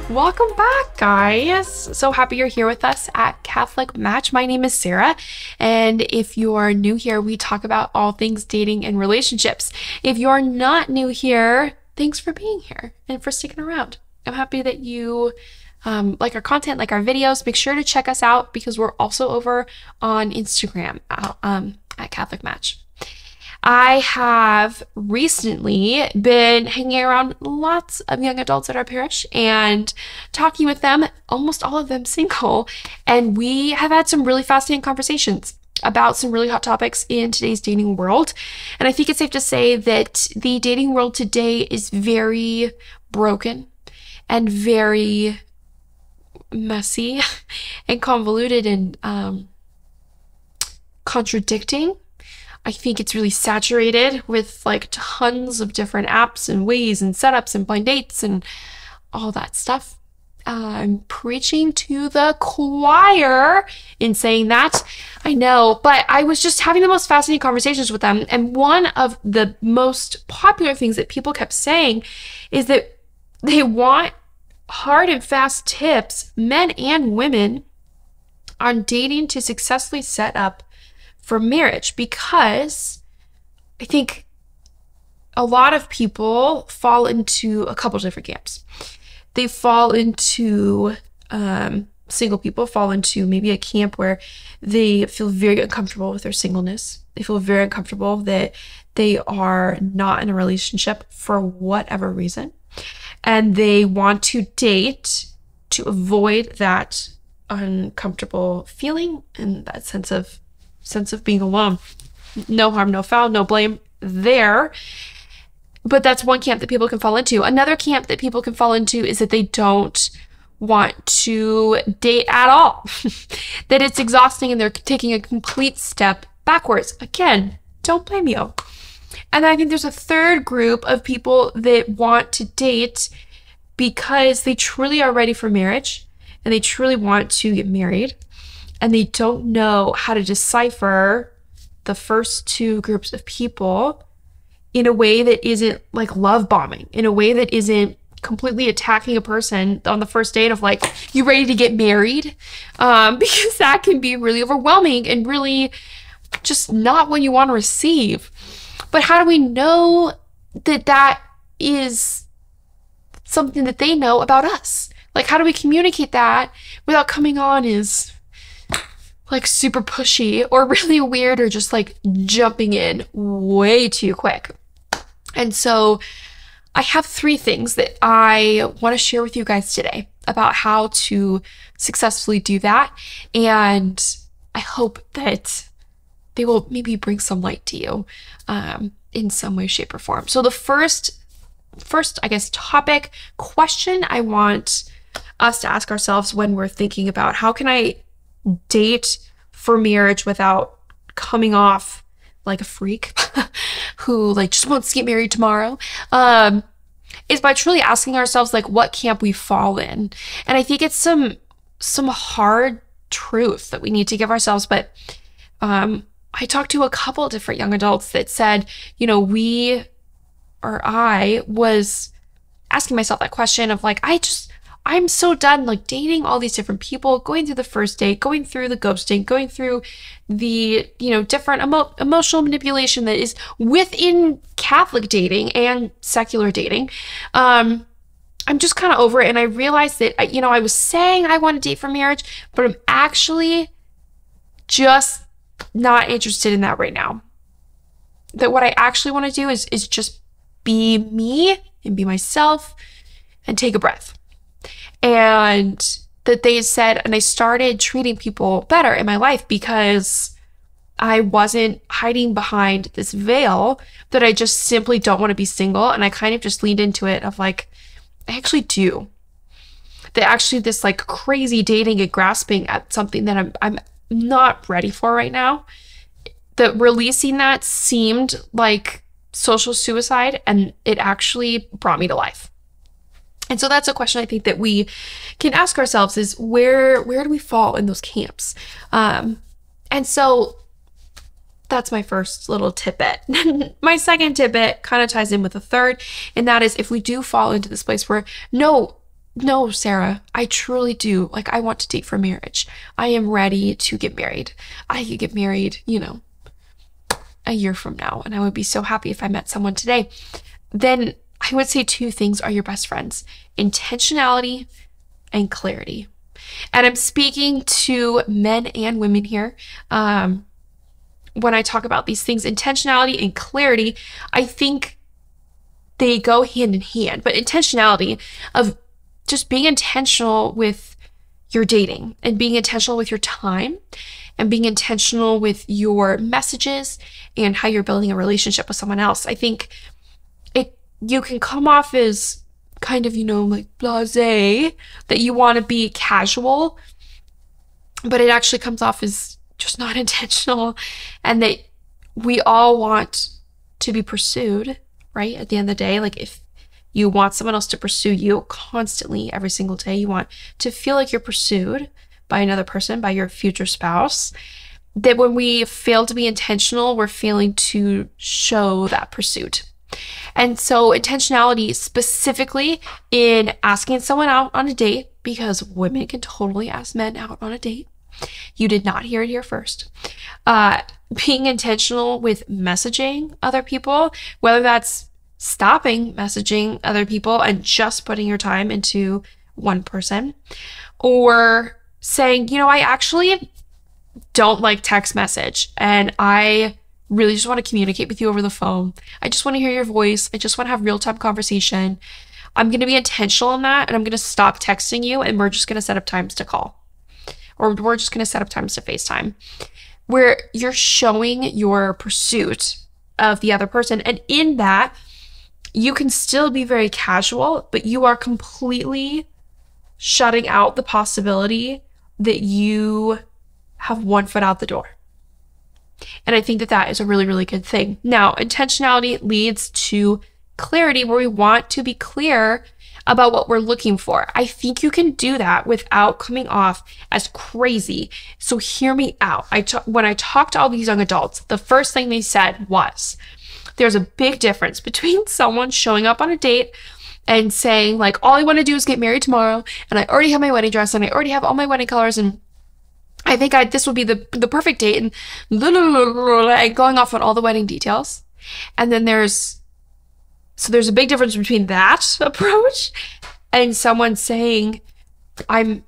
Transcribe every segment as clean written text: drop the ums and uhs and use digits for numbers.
Welcome back, guys. So happy you're here with us at CatholicMatch. My name is Sarah, and if you are new here, we talk about all things dating and relationships. If you're not new here, thanks for being here and for sticking around. I'm happy that you like our content, like our videos. Make sure to check us out because we're also over on Instagram at CatholicMatch. I have recently been hanging around lots of young adults at our parish and talking with them, almost all of them single, and we have had some really fascinating conversations about some really hot topics in today's dating world. And I think it's safe to say that the dating world today is very broken and very messy and convoluted and contradicting. I think it's really saturated with like tons of different apps and ways and setups and blind dates and all that stuff. I'm preaching to the choir in saying that, I know, but I was just having the most fascinating conversations with them. And one of the most popular things that people kept saying is that they want hard and fast tips, men and women, on dating to successfully set up for marriage, because I think a lot of people fall into a couple different camps. They fall into, single people fall into maybe a camp where they feel very uncomfortable with their singleness. They feel very uncomfortable that they are not in a relationship for whatever reason. And they want to date to avoid that uncomfortable feeling and that sense of being alone. No harm, no foul, no blame there. But that's one camp that people can fall into. Another camp that people can fall into is that they don't want to date at all. That it's exhausting and they're taking a complete step backwards. Again, don't blame you. And I think there's a third group of people that want to date because they truly are ready for marriage and they truly want to get married. And they don't know how to decipher the first two groups of people in a way that isn't like love bombing, in a way that isn't completely attacking a person on the first date of like, you ready to get married? Because that can be really overwhelming and really just not what you want to receive. But how do we know that that is something that they know about us? Like, how do we communicate that without coming on as like super pushy or really weird or just like jumping in way too quick? And so I have 3 things that I want to share with you guys today about how to successfully do that. And I hope that they will maybe bring some light to you in some way, shape, or form. So the first, I guess, topic question I want us to ask ourselves when we're thinking about how can I date for marriage without coming off like a freak who like just wants to get married tomorrow, is by truly asking ourselves like what camp we fall in. And I think it's some hard truth that we need to give ourselves. But I talked to a couple different young adults that said, you know, I was asking myself that question of like, I'm so done like dating all these different people, going through the first date, going through the ghosting, going through the, you know, different emotional manipulation that is within Catholic dating and secular dating. I'm just kind of over it. And I realized that, you know, I was saying I want to date for marriage, but I'm actually just not interested in that right now. That what I actually want to do is just be me and be myself and take a breath. And that they said, and I started treating people better in my life because I wasn't hiding behind this veil that I just simply don't want to be single. And I kind of just leaned into it of like, I actually do. That actually this like crazy dating and grasping at something that I'm not ready for right now. That releasing that seemed like social suicide, and it actually brought me to life. And so that's a question I think that we can ask ourselves is where do we fall in those camps? And so that's my first little tidbit. My second tidbit kind of ties in with the third, and that is if we do fall into this place where, no, no, Sarah, I truly do. Like, I want to date for marriage. I am ready to get married. I could get married, a year from now, and I would be so happy if I met someone today. Then I would say two things are your best friends: intentionality and clarity. And I'm speaking to men and women here. When I talk about these things, intentionality and clarity, I think they go hand in hand. But intentionality of just being intentional with your dating and being intentional with your time and being intentional with your messages and how you're building a relationship with someone else. I think you can come off as kind of, like blasé, that you want to be casual, but it actually comes off as just not intentional, and that we all want to be pursued, right? At the end of the day, like if you want someone else to pursue you constantly every single day, you want to feel like you're pursued by another person, by your future spouse, that when we fail to be intentional, we're failing to show that pursuit. And so intentionality specifically in asking someone out on a date, because women can totally ask men out on a date. You did not hear it here first. Being intentional with messaging other people, whether that's stopping messaging other people and just putting your time into one person, or saying, I actually don't like text message and I really just want to communicate with you over the phone. I just want to hear your voice. I just want to have real-time conversation. I'm going to be intentional in that, and I'm going to stop texting you, and we're just going to set up times to call. Or we're just going to set up times to FaceTime, where you're showing your pursuit of the other person. And in that, you can still be very casual, but you are completely shutting out the possibility that you have one foot out the door. And I think that that is a really, really good thing. Now, intentionality leads to clarity, where we want to be clear about what we're looking for. I think you can do that without coming off as crazy. So hear me out. When I talked to all these young adults, the first thing they said was, there's a big difference between someone showing up on a date and saying, like, all I want to do is get married tomorrow, and I already have my wedding dress, and I already have all my wedding colors, and I think this would be the perfect date, and going off on all the wedding details. And then there's a big difference between that approach and someone saying, I'm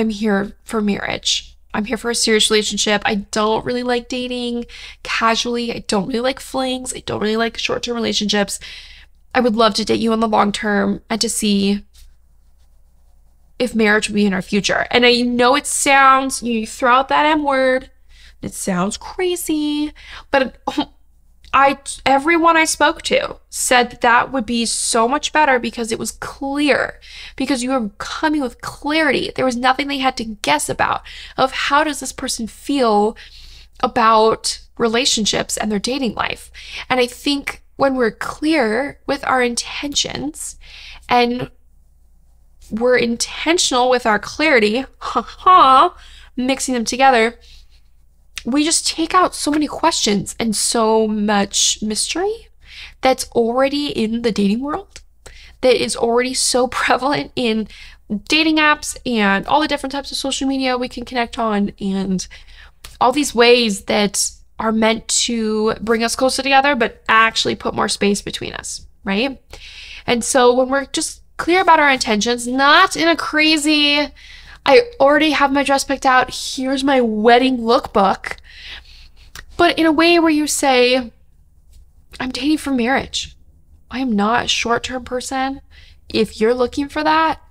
here for marriage. I'm here for a serious relationship. I don't really like dating casually. I don't really like flings. I don't really like short-term relationships. I would love to date you in the long term and to see if marriage would be in our future. And I know it sounds, you throw out that M word, it sounds crazy, but everyone I spoke to said that would be so much better because it was clear, because you were coming with clarity. There was nothing they had to guess about of how does this person feel about relationships and their dating life. And I think when we're clear with our intentions and we're intentional with our clarity, mixing them together, we just take out so many questions and so much mystery that's already in the dating world, that is already so prevalent in dating apps and all the different types of social media we can connect on, and all these ways that are meant to bring us closer together, but actually put more space between us, right? And so when we're just clear about our intentions, not in a crazy, I already have my dress picked out, here's my wedding lookbook, but in a way where you say, I'm dating for marriage. I am not a short-term person. If you're looking for that,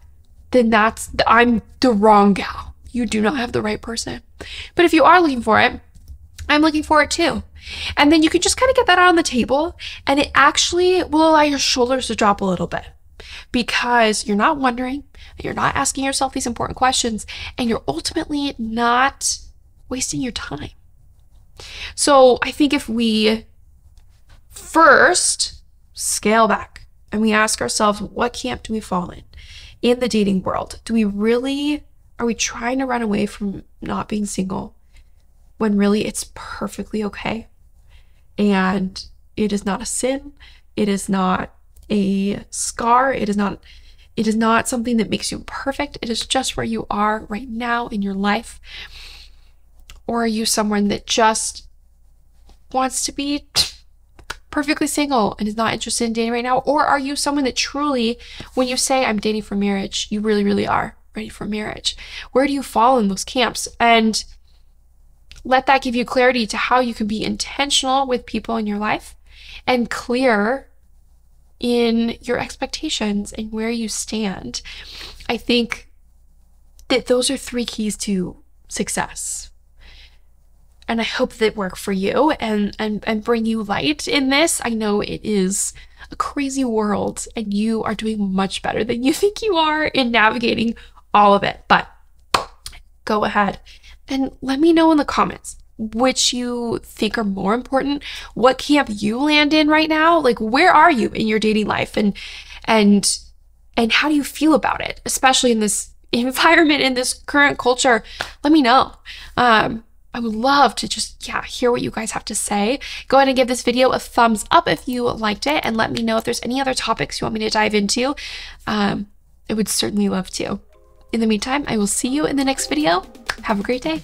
then I'm the wrong gal. You do not have the right person. But if you are looking for it, I'm looking for it too. And then you can just kind of get that out on the table, and it actually will allow your shoulders to drop a little bit, because you're not wondering, you're not asking yourself these important questions, and you're ultimately not wasting your time. So I think if we first scale back and we ask ourselves, what camp do we fall in the dating world? Are we trying to run away from not being single when really it's perfectly okay? And it is not a sin. It is not a scar. It is not It is not something that makes you perfect. It is just where you are right now in your life. Or are you someone that just wants to be perfectly single and is not interested in dating right now? Or are you someone that truly, when you say I'm dating for marriage, you really, really are ready for marriage? Where do you fall in those camps? And let that give you clarity to how you can be intentional with people in your life and clear in your expectations and where you stand. I think that those are 3 keys to success. And I hope that work for you and bring you light in this. I know it is a crazy world and you are doing much better than you think you are in navigating all of it. But go ahead and let me know in the comments which you think are more important. What camp you land in right now? Like, where are you in your dating life? And how do you feel about it? Especially in this environment, in this current culture. Let me know. I would love to just, hear what you guys have to say. Go ahead and give this video a thumbs up if you liked it, and let me know if there's any other topics you want me to dive into. I would certainly love to. In the meantime, I will see you in the next video. Have a great day.